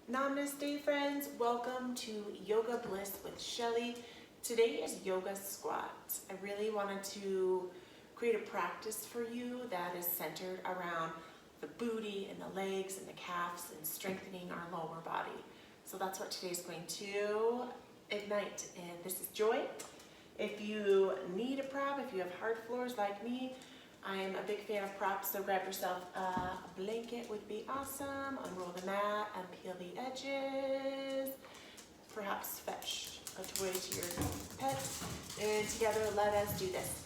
Namaste friends, welcome to Yoga Bliss with Shelly. Today is yoga squats. I really wanted to create a practice for you that is centered around the booty and the legs and the calves and strengthening our lower body. So that's what today's going to ignite, and this is Joy. If you need a prop, if you have hard floors like me, I am a big fan of props, so grab yourself a blanket would be awesome. Unroll the mat and peel the edges. Perhaps fetch a toy to your pet. And together, let us do this.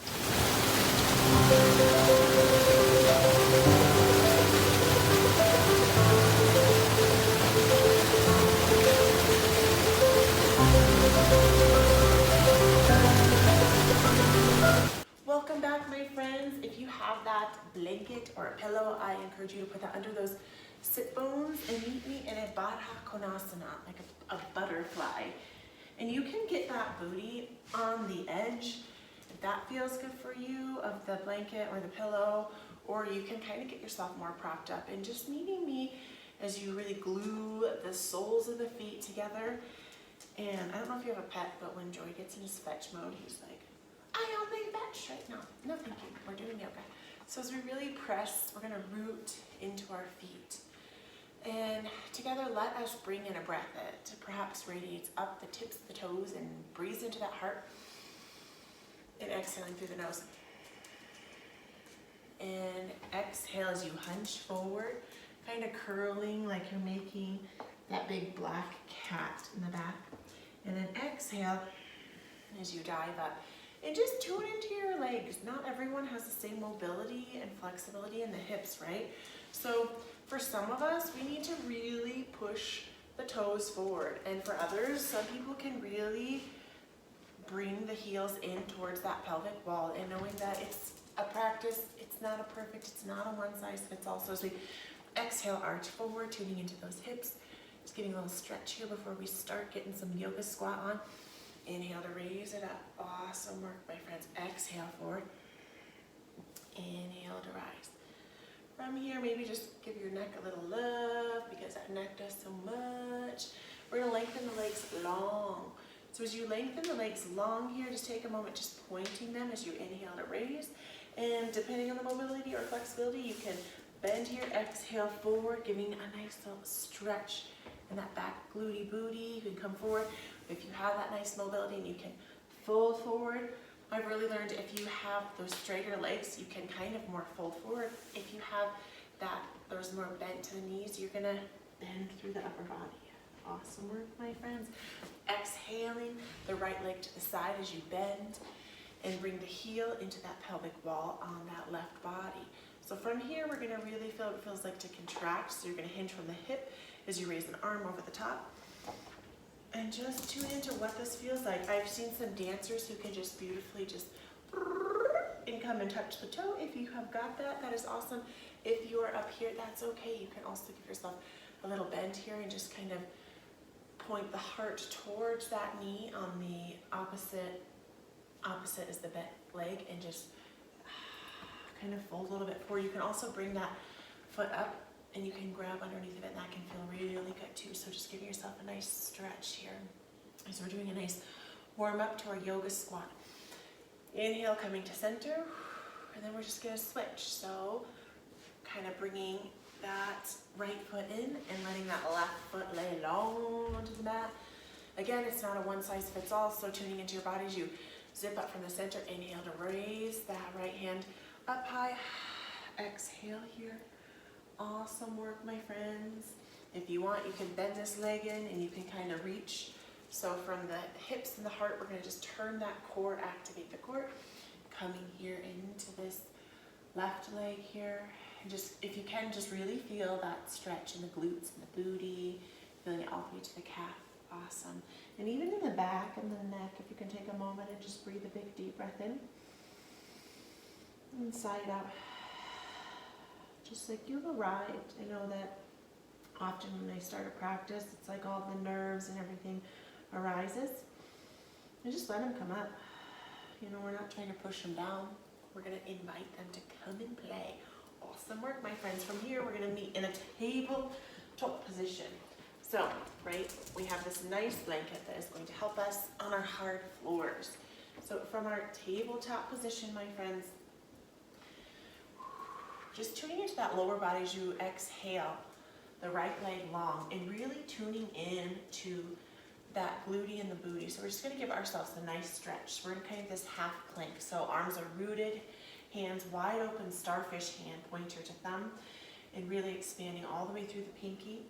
Welcome back, my friends. If you have that blanket or a pillow, I encourage you to put that under those sit bones and meet me in a Baddha Konasana, like a butterfly. And you can get that booty on the edge, if that feels good for you, of the blanket or the pillow, or you can kind of get yourself more propped up and just meeting me as you really glue the soles of the feet together. And I don't know if you have a pet, but when Joy gets in his fetch mode, he's like, I only fetch right now. No, thank you. We're doing yoga. So as we really press, we're going to root into our feet. And together, let us bring in a breath that perhaps radiates up the tips of the toes and breathes into that heart. And exhaling through the nose. And exhale as you hunch forward, kind of curling like you're making that big black cat in the back. And then exhale as you dive up. And just tune into your legs. Not everyone has the same mobility and flexibility in the hips, right? So for some of us, we need to really push the toes forward. And for others, some people can really bring the heels in towards that pelvic wall, and knowing that it's a practice, it's not a perfect, it's not a one size fits all. So as we exhale, arch forward, tuning into those hips. Just getting a little stretch here before we start getting some yoga squat on. Inhale to raise it up. Awesome work, my friends. Exhale forward. Inhale to rise. From here, maybe just give your neck a little love because that neck does so much. We're going to lengthen the legs long. So as you lengthen the legs long here, just take a moment just pointing them as you inhale to raise. And depending on the mobility or flexibility, you can bend here, exhale forward, giving a nice little stretch in that back glutey booty. You can come forward. If you have that nice mobility and you can fold forward, I've really learned if you have those straighter legs, you can kind of more fold forward. If you have those more bent to the knees, you're gonna bend through the upper body. Awesome work, my friends. Exhaling the right leg to the side as you bend and bring the heel into that pelvic wall on that left body. So from here, we're gonna really feel what it feels like to contract. So you're gonna hinge from the hip as you raise an arm over the top. And just tune into what this feels like. I've seen some dancers who can just beautifully just and come and touch the toe. If you have got that, that is awesome. If you're up here, that's okay. You can also give yourself a little bend here and just kind of point the heart towards that knee on the opposite is the bent leg, and just kind of fold a little bit forward. You can also bring that foot up and you can grab underneath of it, and that can feel really good too. So just giving yourself a nice stretch here. So we're doing a nice warm up to our yoga squat. Inhale, coming to center, and then we're just gonna switch. So kind of bringing that right foot in and letting that left foot lay long onto the mat. Again, it's not a one size fits all, so tuning into your body as you zip up from the center. Inhale to raise that right hand up high. Exhale here. Awesome work, my friends. If you want, you can bend this leg in and you can kind of reach. So from the hips and the heart, we're going to just turn that core, activate the core. Coming here into this left leg here. And just, if you can, just really feel that stretch in the glutes and the booty, feeling it all the way to the calf. Awesome. And even in the back and the neck, if you can take a moment and just breathe a big deep breath in. And sigh it out. Just like you've arrived. I know that often when I start a practice, it's like all the nerves and everything arises. And just let them come up. You know, we're not trying to push them down. We're going to invite them to come and play. Awesome work, my friends. From here, we're going to meet in a tabletop position. So, right, we have this nice blanket that is going to help us on our hard floors. So from our tabletop position, my friends, just tuning into that lower body as you exhale, the right leg long, and really tuning in to that glute and the booty. So we're just gonna give ourselves a nice stretch. We're in kind of this half plank. So arms are rooted, hands wide open, starfish hand, pointer to thumb, and really expanding all the way through the pinky.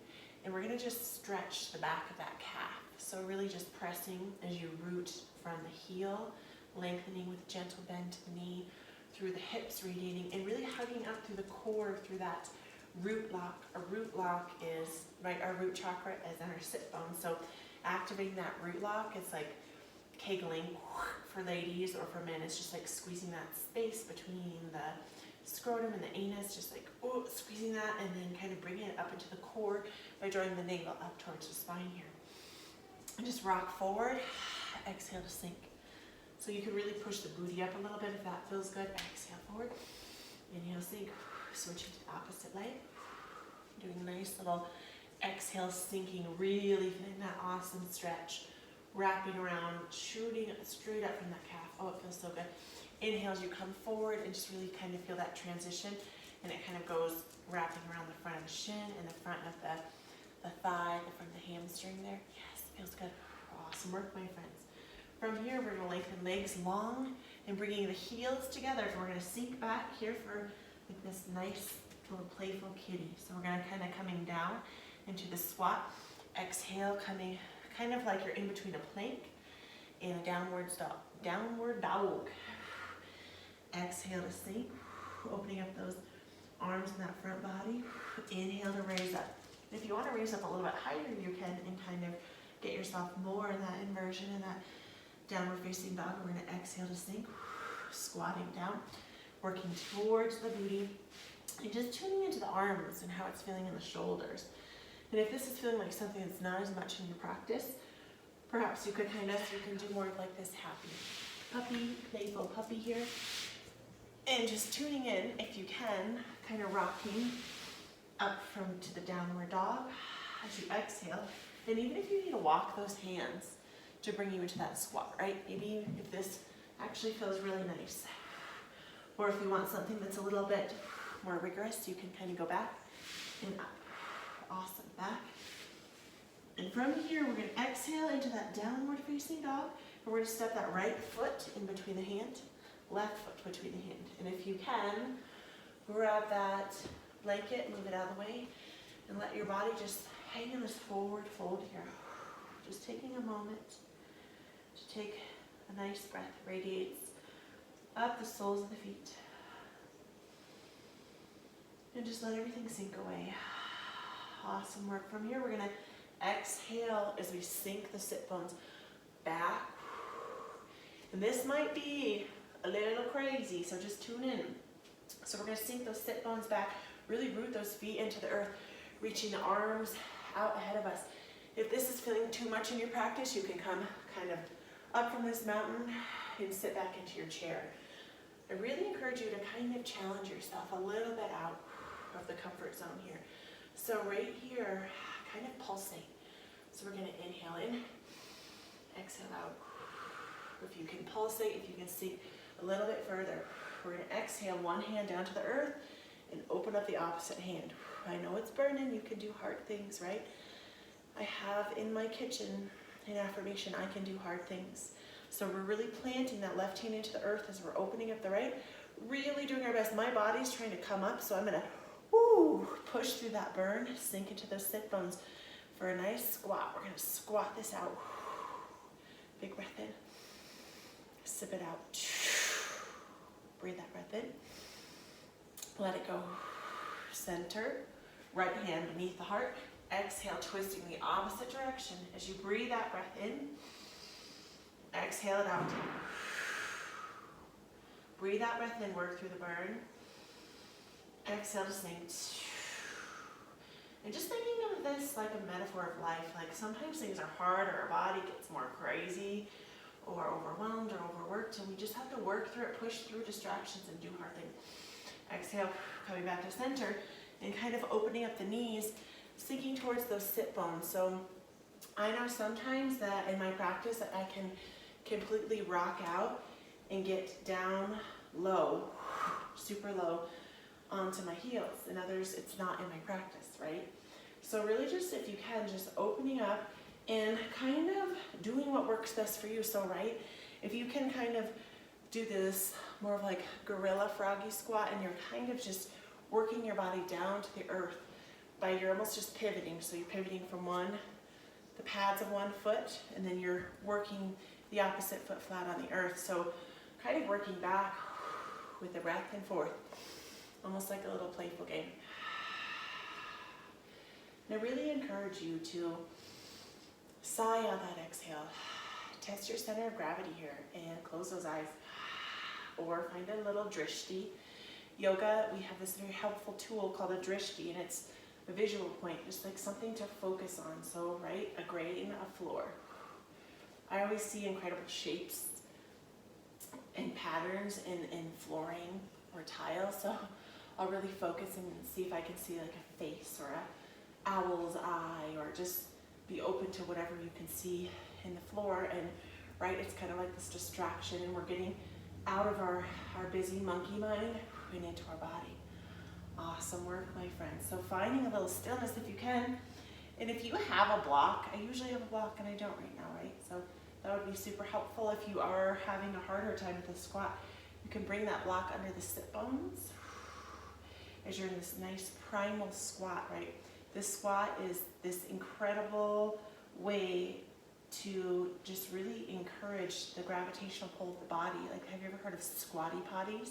And we're gonna just stretch the back of that calf. So really just pressing as you root from the heel, lengthening with a gentle bend to the knee, through the hips radiating, and really hugging up through the core, through that root lock. A root lock is, right, our root chakra is in our sit bone. So activating that root lock, it's like kegling for ladies, or for men, it's just like squeezing that space between the scrotum and the anus, just like squeezing that, and then kind of bringing it up into the core by drawing the navel up towards the spine here. And just rock forward, exhale to sink. So you can really push the booty up a little bit if that feels good. Exhale forward, inhale, sink, switching to the opposite leg. Doing a nice little exhale, sinking, really feeling that awesome stretch. Wrapping around, shooting straight up from that calf. Oh, it feels so good. Inhale as you come forward and just really kind of feel that transition, and it kind of goes wrapping around the front of the shin and the front of the thigh, the front of the hamstring there. Yes, feels good. Awesome work, my friends. From here, we're going to lengthen legs long and bringing the heels together. And we're going to sink back here for like this nice little playful kitty. So we're going to kind of coming down into the squat. Exhale, coming kind of like you're in between a plank and a downward dog. Exhale to sink, opening up those arms and that front body. Inhale to raise up. If you want to raise up a little bit higher, you can, and kind of get yourself more in that inversion and that downward facing dog. We're going to exhale to sink, squatting down, working towards the booty, and just tuning into the arms and how it's feeling in the shoulders. And if this is feeling like something that's not as much in your practice, perhaps you can do more of like this happy puppy, playful puppy here. And just tuning in, if you can, kind of rocking up to the downward dog as you exhale. And even if you need to walk those hands to bring you into that squat, right? Maybe if this actually feels really nice. Or if you want something that's a little bit more rigorous, you can kind of go back and up. Awesome, back. And from here, we're going to exhale into that downward facing dog. And we're going to step that right foot in between the hand, left foot between the hand. And if you can, grab that blanket, move it out of the way, and let your body just hang in this forward fold here. Just taking a moment to take a nice breath, radiates up the soles of the feet. And just let everything sink away. Awesome work. From here, we're going to exhale as we sink the sit bones back. And this might be a little crazy, so just tune in. So we're going to sink those sit bones back, really root those feet into the earth, reaching the arms out ahead of us. If this is feeling too much in your practice, you can come kind of up from this mountain and sit back into your chair. I really encourage you to kind of challenge yourself a little bit out of the comfort zone here. So right here, kind of pulsate. So we're going to inhale in, exhale out. If you can pulsate, if you can sink a little bit further, we're going to exhale one hand down to the earth and open up the opposite hand. I know it's burning, you can do hard things, right? I have in my kitchen an affirmation, I can do hard things. So we're really planting that left hand into the earth as we're opening up the right, really doing our best. My body's trying to come up, so I'm going to push through that burn, sink into those sit bones for a nice squat. We're going to squat this out. Big breath in. Sip it out. Breathe that breath in. Let it go. Center. Right hand beneath the heart. Exhale, twisting the opposite direction. As you breathe that breath in, exhale it out. Breathe that breath in, work through the burn. Exhale to sink. And just thinking of this like a metaphor of life, like sometimes things are hard or our body gets more crazy or overwhelmed or overworked, and we just have to work through it, push through distractions and do hard things. Exhale, coming back to center and kind of opening up the knees sinking towards those sit bones. So I know sometimes that in my practice that I can completely rock out and get down low, super low, onto my heels. In others, it's not in my practice, right? So really just, if you can, just opening up and kind of doing what works best for you. So, right, if you can kind of do this more of like gorilla froggy squat, and you're kind of just working your body down to the earth by, you're almost just pivoting. So you're pivoting from the pads of one foot, and then you're working the opposite foot flat on the earth. So kind of working back with the breath and forth, almost like a little playful game. And I really encourage you to sigh out that exhale. Test your center of gravity here and close those eyes. Or find a little drishti. Yoga, we have this very helpful tool called a drishti, and it's a visual point, just like something to focus on. So, right, a grain, a floor. I always see incredible shapes and patterns in flooring or tile, so I'll really focus and see if I can see like a face or a owl's eye, or just be open to whatever you can see in the floor. And right, it's kind of like this distraction, and we're getting out of our busy monkey mind and into our body. Awesome work, my friends. So finding a little stillness if you can. And if you have a block, I usually have a block and I don't right now, right? So that would be super helpful. If you are having a harder time with the squat, you can bring that block under the sit bones as you're in this nice primal squat, right? This squat is this incredible way to just really encourage the gravitational pull of the body. Like, have you ever heard of squatty potties?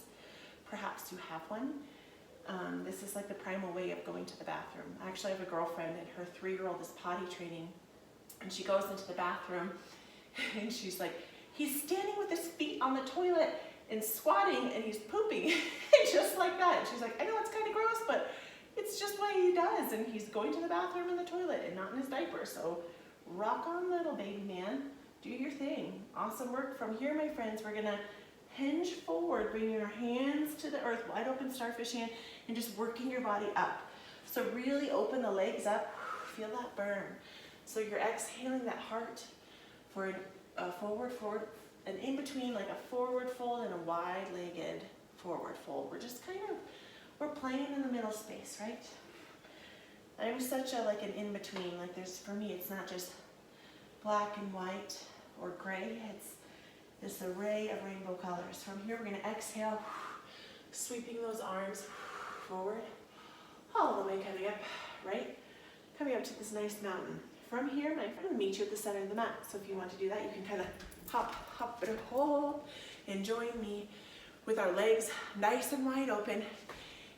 Perhaps you have one. This is like the primal way of going to the bathroom. I actually have a girlfriend, and her 3-year-old is potty training, and she goes into the bathroom and she's like, he's standing with his feet on the toilet and squatting, and he's pooping. Just like that. And she's like, I know it's kind of gross, but it's just what he does, and he's going to the bathroom in the toilet and not in his diaper. So rock on, little baby man. Do your thing. Awesome work. From here, my friends, we're gonna hinge forward, bringing your hands to the earth, wide open starfish hand, and just working your body up. So really open the legs up. Feel that burn. So you're exhaling that heart for a forward, and in between, like a forward fold and a wide-legged forward fold. We're just kind of, we're playing in the middle space, right? I'm such a, like an in-between. Like, there's, for me, it's not just black and white or gray. It's this array of rainbow colors. From here, we're gonna exhale, sweeping those arms forward, all the way coming up, right? Coming up to this nice mountain. From here, my friend, will meet you at the center of the mat. So if you want to do that, you can kind of hop, hop, and hold, and join me with our legs nice and wide open.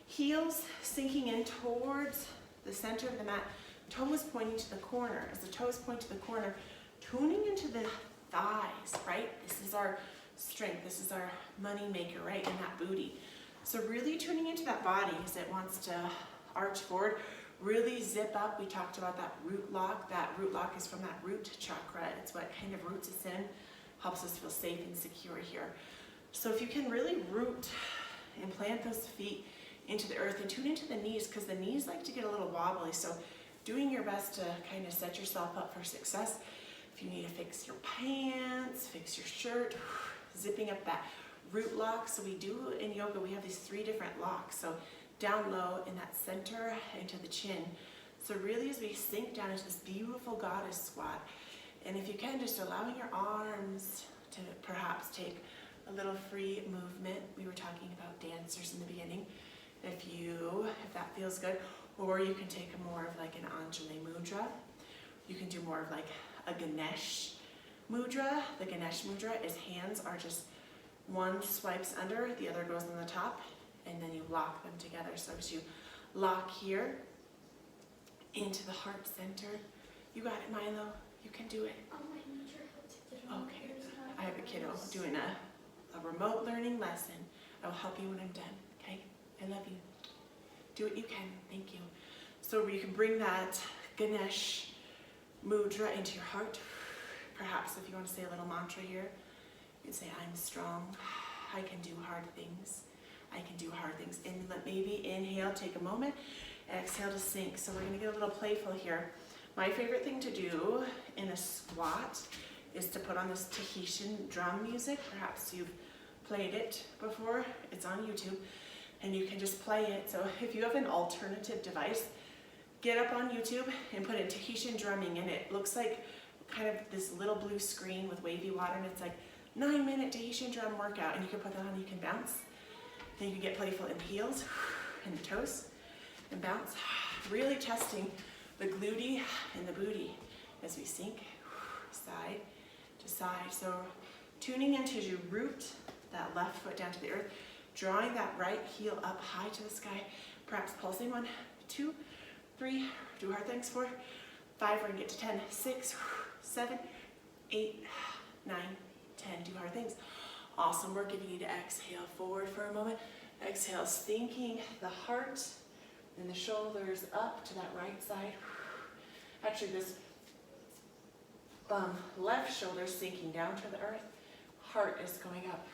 Heels sinking in towards the center of the mat. Toes pointing to the corner. As the toes point to the corner, tuning into the thighs, right? This is our strength. This is our money maker, right? And that booty. So really tuning into that body as it wants to arch forward. Really zip up. We talked about that root lock. That root lock is from that root chakra. It's what kind of roots us in, helps us feel safe and secure here. So if you can really root and plant those feet into the earth and tune into the knees, because the knees like to get a little wobbly. So doing your best to kind of set yourself up for success. If you need to fix your pants, fix your shirt, zipping up that root lock. So we do in yoga, we have these 3 different locks. So down low in that center into the chin. So really as we sink down into this beautiful goddess squat, and if you can, just allowing your arms to perhaps take a little free movement. We were talking about dancers in the beginning. If that feels good, or you can take a more of like an Anjali mudra. You can do more of like a Ganesh mudra. The Ganesh mudra is hands are just one swipes under, the other goes on the top, and then you lock them together. So as you lock here into the heart center, you got it, Milo. You can do it. Okay. I have a kiddo doing a remote learning lesson. I will help you when I'm done. Okay. I love you. Do what you can. Thank you. So you can bring that Ganesh mudra into your heart. Perhaps if you want to say a little mantra here, you can say, I'm strong. I can do hard things. I can do hard things. And maybe inhale, take a moment, Exhale to sink. So we're gonna get a little playful here. My favorite thing to do in a squat is to put on this Tahitian drum music. Perhaps you've played it before. It's on YouTube and you can just play it. So if you have an alternative device, get up on YouTube and put in Tahitian drumming, and it looks like kind of this little blue screen with wavy water, and it's like 9-minute Tahitian drum workout, and you can put that on, you can bounce. Then you can get playful in the heels and the toes and bounce. Really testing the glute and the booty as we sink side to side. So tuning into as you root that left foot down to the earth, drawing that right heel up high to the sky, perhaps pulsing 1, 2, 3, do hard things, 4, 5, we're gonna get to 10, 6, 7, 8, 9, 10, do hard things. Awesome work. If you need to exhale forward for a moment, exhale, sinking the heart and the shoulders up to that right side. Actually, this left shoulder sinking down to the earth, heart is going up.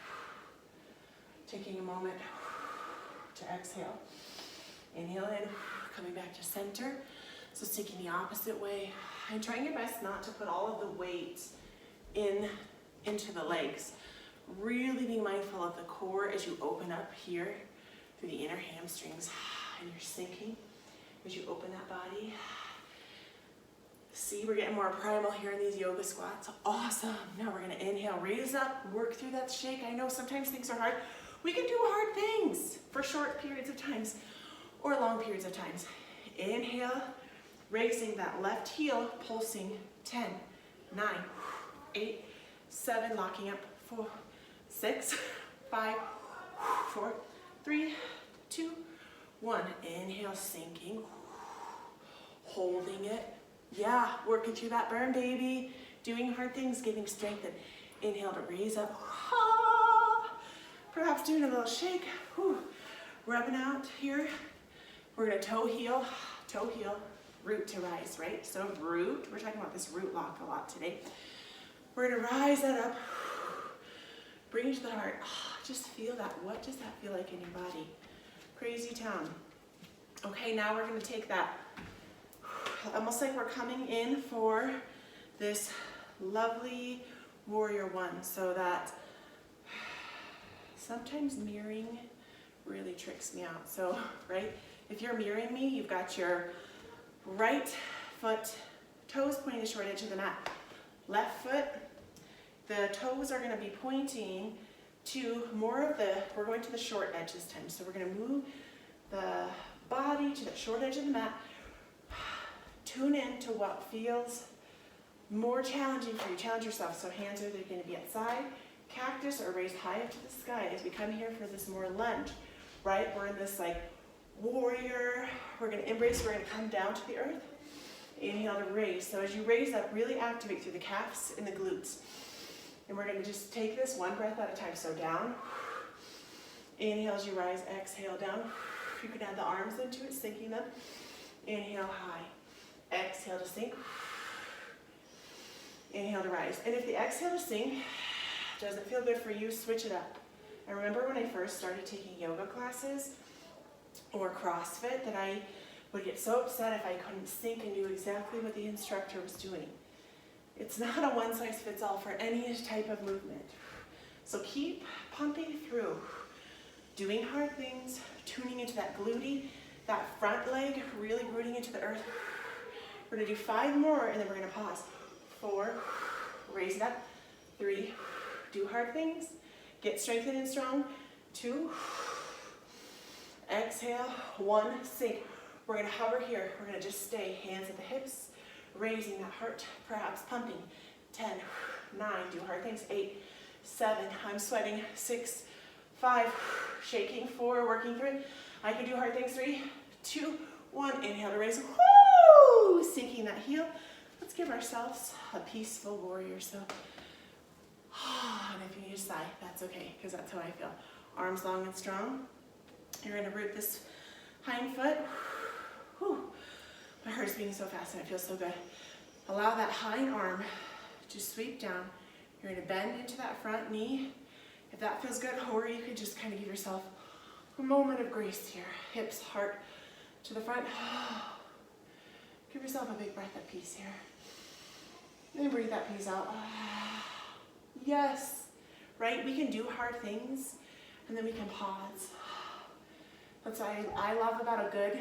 Taking a moment to exhale. Inhale in, coming back to center. So sinking the opposite way. And trying your best not to put all of the weight into the legs. Really being mindful of the core as you open up here through the inner hamstrings. And you're sinking as you open that body. See, we're getting more primal here in these yoga squats. Awesome. Now we're going to inhale, raise up, work through that shake. I know sometimes things are hard. We can do hard things for short periods of times or long periods of times. Inhale, raising that left heel, pulsing 10, 9, 8, 7, locking up 4, 6, 5, 4, 3, 2, 1. Inhale, sinking, holding it. Yeah, working through that burn, baby. Doing hard things, getting strengthened. Inhale to raise up. Perhaps doing a little shake. Rubbing out here. We're gonna toe heel, root to rise, right? So root, we're talking about this root lock a lot today. We're gonna rise that up. Bring it to the heart. Just feel that. What does that feel like in your body? Crazy town. Okay, now we're gonna take that, almost like we're coming in for this lovely warrior one, so that sometimes mirroring really tricks me out. So, right, if you're mirroring me, you've got your right foot, toes pointing the short edge of the mat. Left foot, the toes are gonna be pointing to more of the, we're going to the short edge this time. So we're gonna move the body to the short edge of the mat. Tune in to what feels more challenging for you. Challenge yourself. So hands are either going to be at side, cactus, or raised high up to the sky as we come here for this more lunge, right? We're in this like warrior. We're going to embrace. We're going to come down to the earth. Inhale to raise. So as you raise up, really activate through the calves and the glutes. And we're going to just take this one breath at a time. So down. Inhale as you rise. Exhale down. You can add the arms into it, sinking them. Inhale high. Exhale to sink. Inhale to rise. And if the exhale to sink doesn't feel good for you, switch it up. I remember when I first started taking yoga classes or CrossFit that I would get so upset if I couldn't sink and do exactly what the instructor was doing. It's not a one-size-fits-all for any type of movement. So keep pumping through, doing hard things, tuning into that glute, that front leg, really rooting into the earth. We're gonna do 5 more and then we're gonna pause. 4, raise it up. 3, do hard things. Get strengthened and strong. 2, exhale. 1, sink. We're gonna hover here. We're gonna just stay, hands at the hips, raising that heart, perhaps pumping. 10, 9, do hard things. 8, 7, I'm sweating. 6, 5, shaking. 4, working through it. I can do hard things. 3, 2, 1, inhale to raise. Woo! Sinking that heel. Let's give ourselves a peaceful warrior. So, and if you need to sigh, that's okay, because that's how I feel. Arms long and strong. You're gonna root this hind foot. Whew. My heart's beating so fast and it feels so good. Allow that hind arm to sweep down. You're gonna bend into that front knee. If that feels good, or you could just kind of give yourself a moment of grace here. Hips, heart, to the front. Give yourself a big breath of peace here. Then breathe that peace out. Yes, right? We can do hard things and then we can pause. That's what I love about a good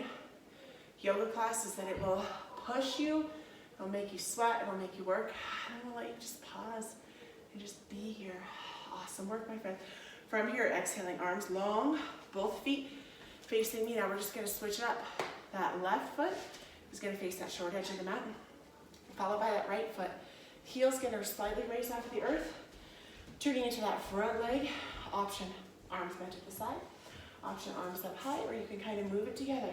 yoga class is that it will push you, it'll make you sweat, it'll make you work, and it'll let you just pause and just be here. Awesome work, my friend. From here, exhaling, arms long, both feet facing me. Now we're just gonna switch it up. That left foot is gonna face that short edge of the mat, followed by that right foot. Heel's gonna slightly raise off of the earth, turning into that front leg. Option, arms bent at the side. Option, arms up high, or you can kind of move it together.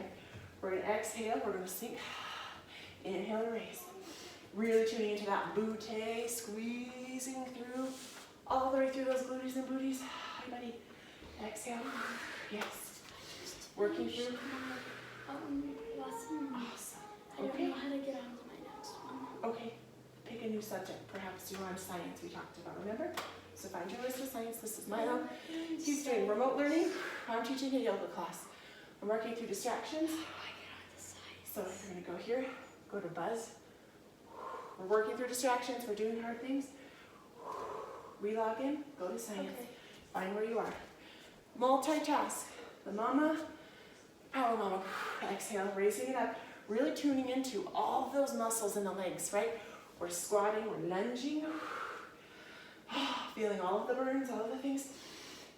We're gonna exhale, we're gonna sink. Inhale and raise. Really tuning into that booty, squeezing through, all the way through those glutes and booties. Hi, buddy. Exhale. Yes. Working through. Awesome. Okay. I don't know how to get on to my next one. Okay. Pick a new subject. Perhaps you want science we talked about, remember? So find your list of science. This is Milo. He's doing remote learning. I'm teaching a yoga class. I'm working through distractions. So you're going to go here, go to buzz. We're working through distractions. We're doing hard things. Relog in, go to science. Okay. Find where you are. Multitask. The mama, power mama. Exhale, raising it up. Really tuning into all of those muscles in the legs, right? We're squatting, we're lunging. Feeling all of the burns, all of the things.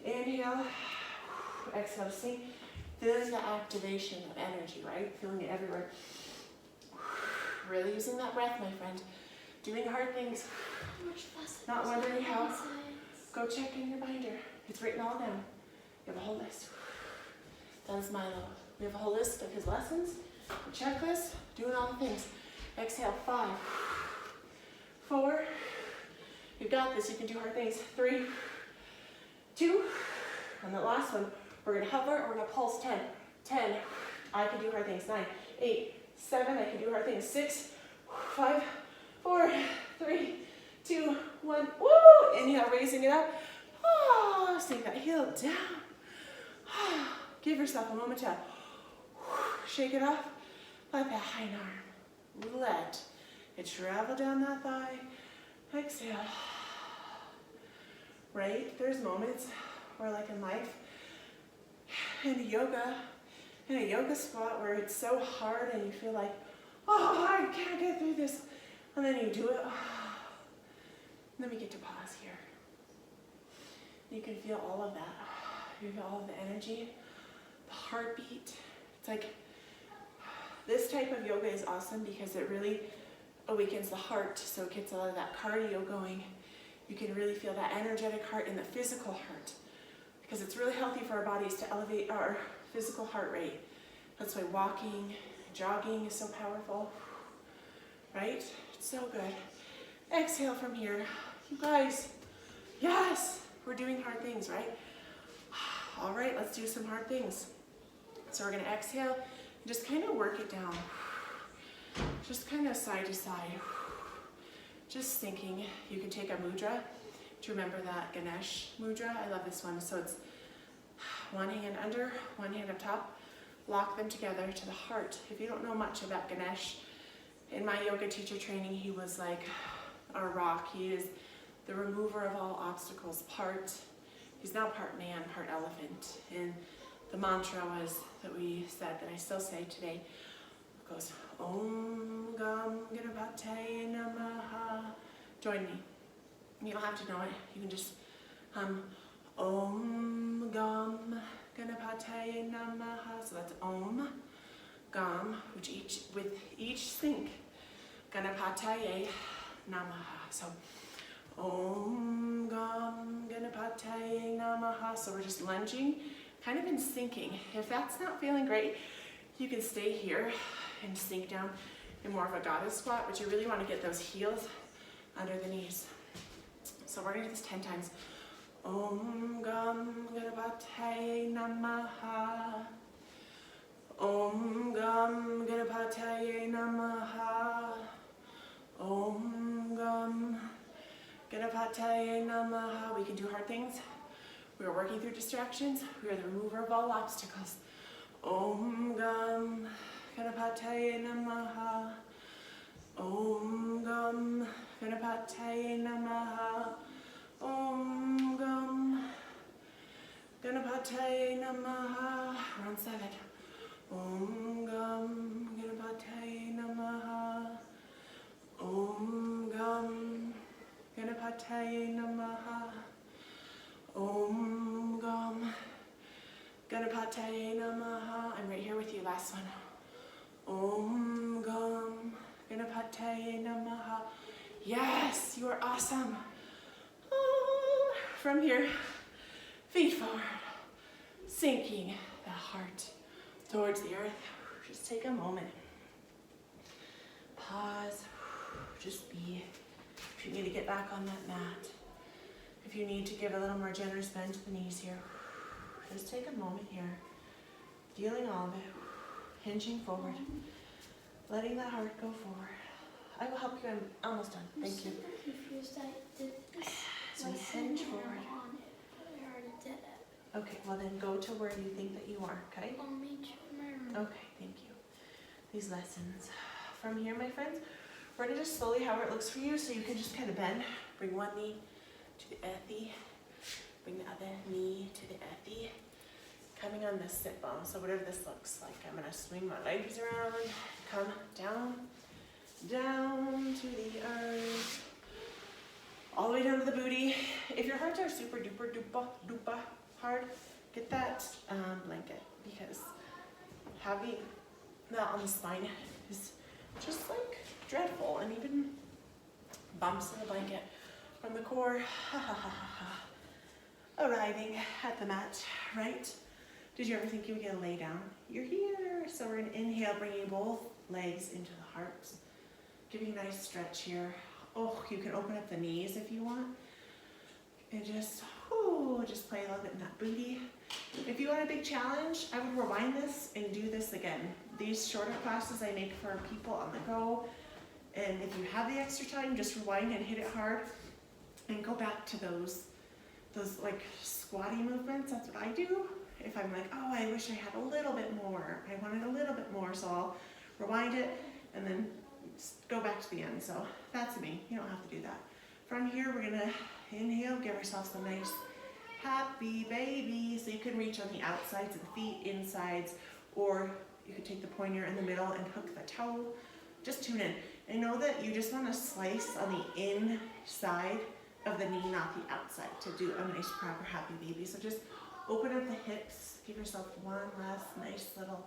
Inhale. Exhale, sink. Feeling the activation of energy, right? Feeling it everywhere. Really using that breath, my friend. Doing hard things. Not wondering how. Go check in your binder. It's written all down. You have a whole list. That's Milo. We have a whole list of his lessons, a checklist, doing all the things. Exhale, 5, 4. You've got this. You can do hard things. 3, 2, and the last one. We're going to hover, or we're going to pulse 10. 10, I can do hard things. 9, 8, 7, I can do hard things. 6, 5, 4, 3, 2, 1. Woo! Inhale, raising it up. Oh, sink that heel down. Give yourself a moment to shake it off. Let that hind arm, let it travel down that thigh. Exhale. Right? There's moments where, like in life, in a yoga spot where it's so hard and you feel like, oh, I can't get through this. And then you do it. And then we get to pause here. You can feel all of that. You feel all of the energy, the heartbeat. It's like, this type of yoga is awesome because it really awakens the heart. So it gets a lot of that cardio going. You can really feel that energetic heart and the physical heart. Because it's really healthy for our bodies to elevate our physical heart rate. That's why walking, jogging is so powerful, right? It's so good. Exhale from here. You guys, yes, we're doing hard things, right? All right, let's do some hard things. So we're gonna exhale and just kind of work it down. Just kind of side to side. Just thinking. You can take a mudra. Do you remember that Ganesh mudra? I love this one. So it's one hand under, one hand up top. Lock them together to the heart. If you don't know much about Ganesh, in my yoga teacher training, he was like a rock. He is the remover of all obstacles. He's now part man, part elephant. And the mantra was that we said, that I still say today, goes, Om Gam Ganapataye Namaha. Join me. You don't have to know it. You can just Om Gam Ganapataye Namaha. So that's Om Gam, which with each sync, Ganapataye Namaha. So Om Gam Ganapataye Namaha. So we're just lunging, kind of in syncing. If that's not feeling great, you can stay here and sink down in more of a goddess squat, but you really want to get those heels under the knees. So we're going to do this 10 times. Om Gam Ganapataye Namaha. Om Gam Ganapataye Namaha. Om Gam Ganapataye Namaha. We can do hard things. We are working through distractions. We are the remover of all obstacles. Om Gam Ganapataye Namaha. Om Gam Ganapataye Namaha. Om Gam Ganapataye Namaha. Round 7. Om Gam Ganapataye Namaha. Om Gam Ganapataye Namaha. Om Gam Ganapataye Namaha. I'm right here with you, last one. Om Gam Ganapataye Namaha. Yes, you are awesome. From here, feet forward, sinking the heart towards the earth. Just take a moment. Pause. Just be. If you need to get back on that mat, if you need to give a little more generous bend to the knees here, just take a moment here. Feeling all of it. Hinging forward. Letting that heart go forward. I will help you. I'm almost done. Thank you. I'm super confused. I did this. So hinge forward. On it, but I already did it. Okay, well then go to where you think that you are, okay? I'll meet you in my room. Okay, thank you. These lessons. From here, my friends, we're gonna just slowly however it looks for you, so you can just kind of bend. Bring one knee to the earthy. Bring the other knee to the earthy. Coming on this sit bone, so whatever this looks like, I'm gonna swing my legs around, come down, down to the earth, all the way down to the booty. If your hearts are super duper dupa hard, get that blanket, because having that on the spine is just like dreadful, and even bumps in the blanket from the core. Arriving at the mat, right? Did you ever think you were gonna lay down? You're here. So we're gonna inhale, bringing both legs into the heart. Giving a nice stretch here. Oh, you can open up the knees if you want. And just play a little bit in that booty. If you want a big challenge, I would rewind this and do this again. These shorter classes I make for people on the go. And if you have the extra time, just rewind and hit it hard. And go back to those like squatty movements. That's what I do. If I'm like, oh, I wish I had a little bit more. I wanted a little bit more, so I'll rewind it and then go back to the end. So that's me. You don't have to do that. From here, we're gonna inhale, give ourselves a nice happy baby. So you can reach on the outsides of the feet, insides, or you could take the pointer in the middle and hook the toe. Just tune in. And know that you just want to slice on the inside of the knee, not the outside, to do a nice proper happy baby. So just open up the hips, give yourself one last nice little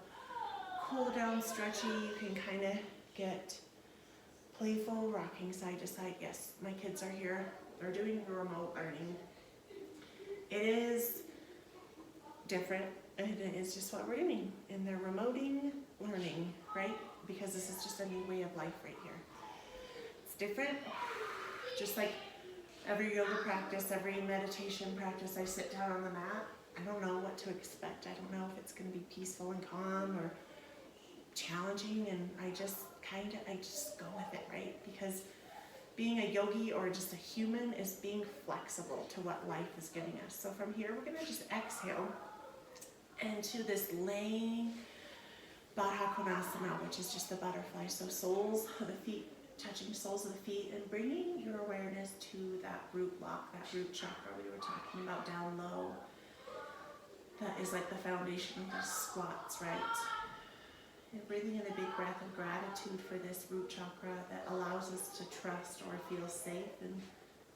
cool down stretchy. You can kind of get playful, rocking side to side. Yes, my kids are here. They're doing remote learning. It is different, and it is just what we're doing. And they're remoting learning, right? Because this is just a new way of life right here. It's different, just like every yoga practice, every meditation practice. I sit down on the mat. I don't know what to expect. I don't know if it's going to be peaceful and calm or challenging, and I just go with it, right? Because being a yogi or just a human is being flexible to what life is giving us. So from here, we're going to just exhale into this laying Baddha Konasana, which is just the butterfly. So soles of the feet, touching soles of the feet, and bringing your awareness to that root lock, that root chakra we were talking about down low. That is like the foundation of the squats, right? And breathing in a big breath of gratitude for this root chakra that allows us to trust or feel safe. And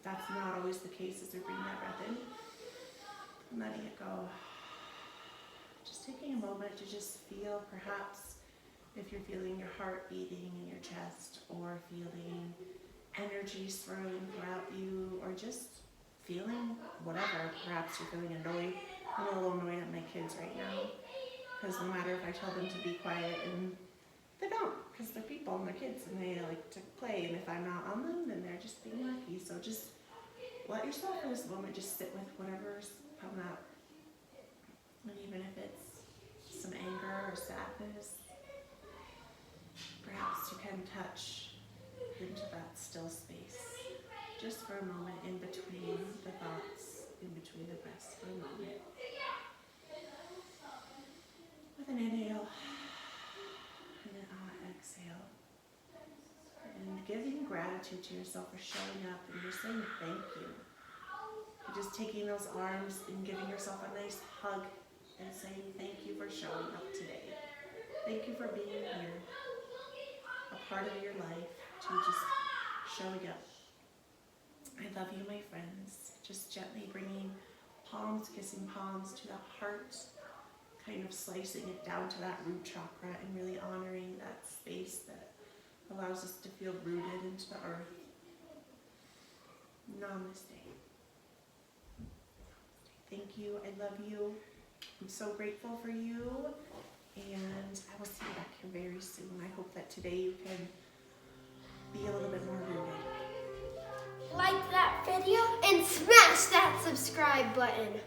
that's not always the case as we bring that breath in. And letting it go. Just taking a moment to just feel, perhaps, if you're feeling your heart beating in your chest, or feeling energy swirling throughout you, or just feeling whatever. Perhaps you're feeling annoyed. I'm a little annoyed at my kids right now, because no matter if I tell them to be quiet, and they don't, because they're people and they're kids and they like to play, and if I'm not on them, then they're just being wacky. So just let yourself in this moment just sit with whatever's coming up. And even if it's some anger or sadness, perhaps you can touch into that still space just for a moment in between the thoughts, in between the breaths for a moment. with an inhale and an exhale. And giving gratitude to yourself for showing up, and you're saying thank you. You're just taking those arms and giving yourself a nice hug and saying thank you for showing up today. Thank you for being here, a part of your life, to just showing up. I love you, my friends. Just gently bringing palms, kissing palms to the heart, kind of slicing it down to that root chakra and really honoring that space that allows us to feel rooted into the earth. Namaste. Thank you. I love you. I'm so grateful for you. And I will see you back here very soon. I hope that today you can be a little bit more rooted. Like that video and smash that subscribe button.